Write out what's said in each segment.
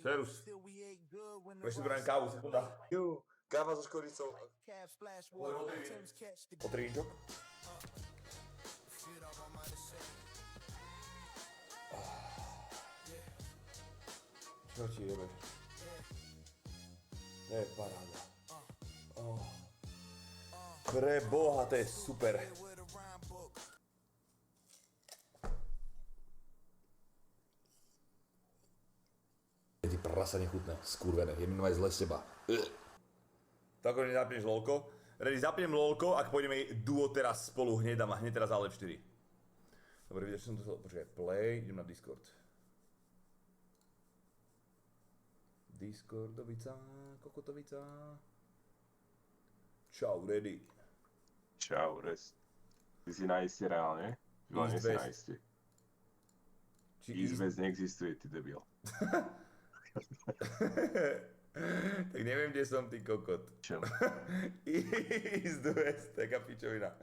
Serus. Ešte tu kávu, sekunda. Jú, káva so škoricou. O tričok. Čo ti jebe? To je paráda. Pre Boha, to je super. Ty prasa nechutné, skurvené, je mi aj zle z teba. Tak akože nezapneš lolko. Ready, zapnem lolko, ak pôjdeme duo teraz spolu hneď a hneď teraz ale 4. Dobre, vidíš, že som to chcel, počkaj, play, idem na Discord. Discordovica, kokotovica. Čau, ready. Čau, res. Ty si na iste reálne? No, nie si na iste. East West neexistuje, ty debil. Tak neviem, kde som, ty kokot. Čo? East West, taká pičovina.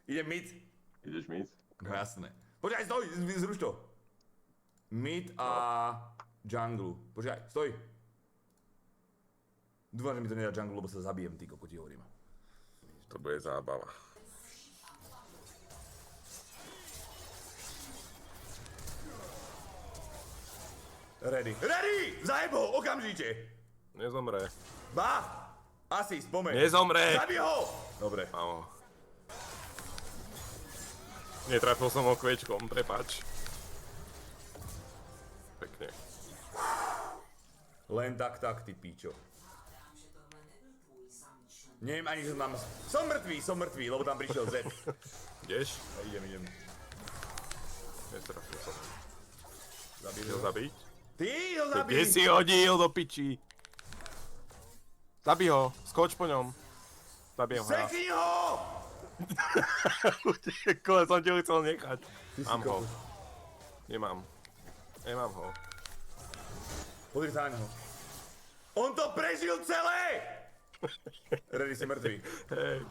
Idem mid. Ideš mid? No jasné. Počkaj, stoj, zruš to. Mid a jungle. Počkaj, stoj. Dúfam, že mi to nedá jungle, lebo sa zabijem, ty kokot, ti hovorím. To bude zábava. Ready. Ready! Zajeb ho, okamžite! Nezomre. Ba! Asi, spomeň. Nezomre! Zabij ho! Dobre. Mám ho. Netrafil som ho kvečkom, prepáč. Pekne. Len tak, ty píčo. Neviem ani, že mám... Som mŕtvý, lebo tam prišiel Z. Ideš? Idem. Netrafil som. Zabij Chcel ho. zabiť? Ty ho zabij! Kde si hodil do piči? Zabij ho, skoč po ňom. Zabijem ho ja. Sekni ho! Kole som ti ho chcel nechať. Ty si Mám ho. kokos. Nemám ho. Pozri sa na neho. On to prežil celé! Ready, si mŕtvý. Hej.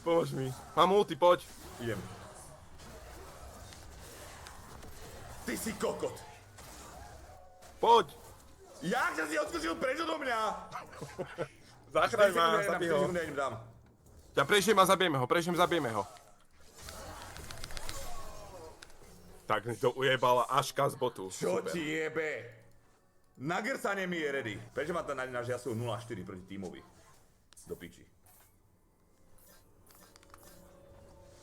Pomôž mi. Mám ulti, poď. Idem. Ty si kokot. Poď. Jak sa si odskočil preč odo mňa? Zachraň ma, zabij ho. Ja idem dám. Ja prežijem a zabijeme ho. Tak mi to ujebala Aška z botu. Čo Super. ti jebe? Nagrcanie mi je ready. Prečo ma tam náš Yasuo 0-4 proti tímovi? Do piči.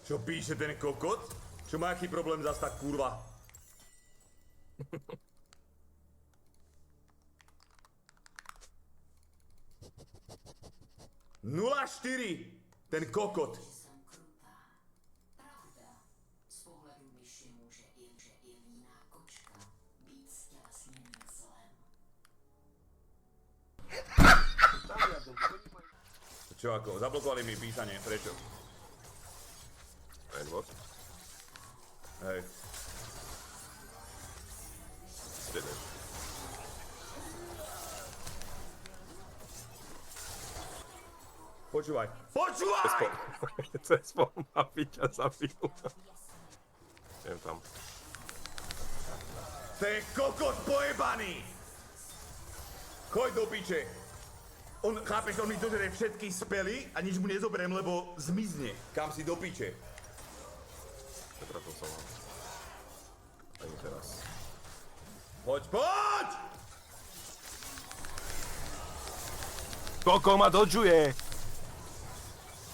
Čo píše ten kokot? Čo má aký problém zas tak kurva? Nula 4, ten kokot. Z pohledu myši může i líná kočka být stělesněným zlem. Čo ako? Zablokovali mi písanie, prečo? Edward. Hej. Ideš. Počúvaj. Počúvaj! Cez ma piťa zabil. Idem tam. To je kokot pojebaný! Choď do piče. On, chápeš, on mi dožere všetky spely a nič mu nezoberiem, lebo zmizne. Kam si do piče. Netrafil som ho. Ani teraz. Poď! Koko ma dodžuje!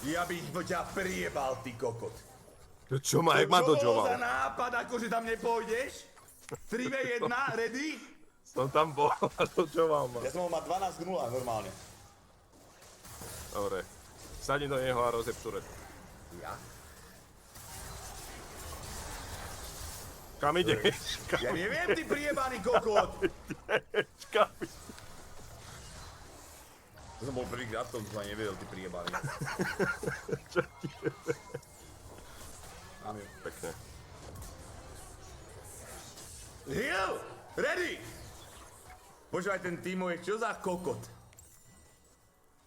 Ja bych ťa priebal, ty kokot. Čo ma, jak ma Čo bolo za dodžoval? nápad, akože tam nepôjdeš? 3v1, ready? Som tam bol a dodžoval ma. Ja som ho mal 12-0 normálne. Dobre. Sadni do neho a rozjeb turret. Ja? Kam ideš? Ja neviem, ty priebaný kokot! Kam ideš? To som bol prvýkrát, to som ani nevedel, ty priebaný. Čo ti je? Pekne. Heal! Ready! Počúvaj, ten Timo je čo za kokot?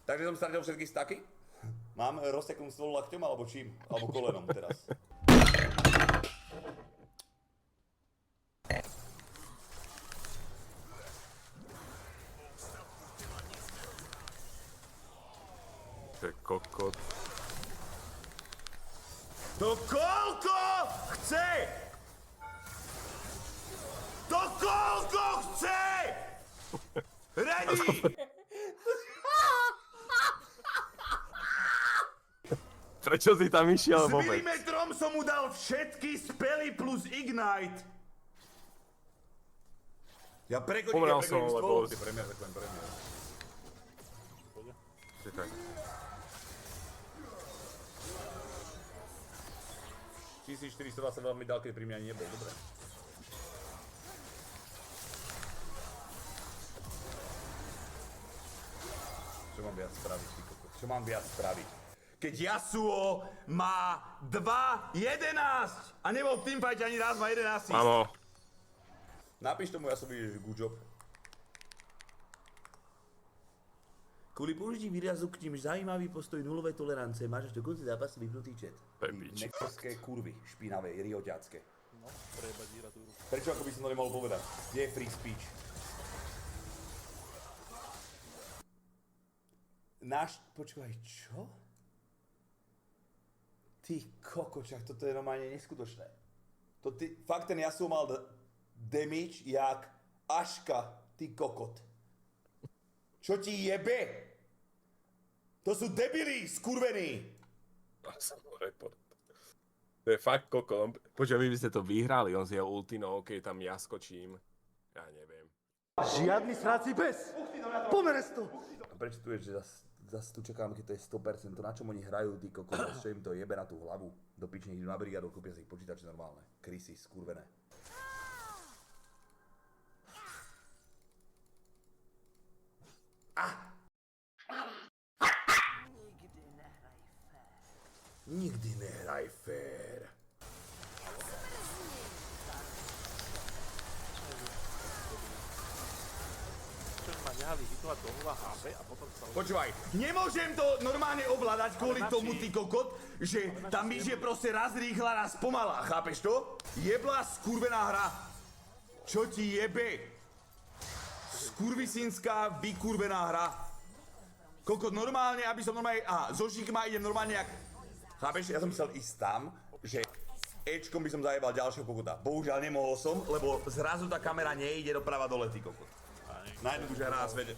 Takže som stratil všetky staky? Mám rozteknúť stôl lakťom alebo čím? Alebo kolenom teraz? Bože, kokot. To koľko chce? To koľko chce? Ready? Prečo si tam išiel S vôbec? milimetrom som mu dal všetky spely plus Ignite. Ja prekodím Pomeral som, stôl. lebo- Premiér. Čakaj. 1422 mi dal, keď pri mňa ani nebol, dobre. Čo mám viac spraviť, ty kokos? Čo mám viac spraviť? Keď Yasuo má 2-11 a nebol v teamfight ani raz, má 11 assist. Mamo, Napíš tomu Yasuovi, že good job. Kvôli použití výrazu k ním zaujímavý postoj nulovej tolerance máš až do konca zápasu vypnutý chat. Pepič. Nekorské kurvy, špinavé, rioťacké. No, prejebať díratúru. Prečo ako by som to nemohol povedať? Kde je free speech? Počúvaj, čo? Ty kokočak, toto je normálne neskutočné. Fakt ten Yasuo mal damage jak Aška, ty kokot. Čo ti jebe? To sú debili, skurvení. report. To je fakt kokon. Počkaj, vy by ste to vyhrali, on zjel ultino, ok, tam ja skočím. Ja neviem. Žiadny sráci pes! Pomerez to! A prečo tu je, že zase tu čakám, keď to je 100%, to na čom oni hrajú, ty kokos, čo im to jebe na tú hlavu. Do pične idú na brigádu, kúpia si ich počítače normálne. Krysy, skurvené. Nikdy nehraj fér. Čo ma nehali hitovať do hula HP a potom sa... Počúvaj, nemôžem to normálne ovládať kvôli tomu, ty kokot, že tá myš je proste raz rýchla, raz pomalá, chápeš to? Jebla skurvená hra. Čo ti jebe? Skurvisinská, vykurvená hra. Kokot, normálne, aby som normálne... Aha, zo šikma idem normálne jak... Chápeš, ja som chcel ísť tam, že Ečkom by som zajebal ďalšieho kokota. Bohužiaľ nemohol som, lebo zrazu tá kamera nejde doprava dole, ty kokot. Najjednoduchšia hra na svete.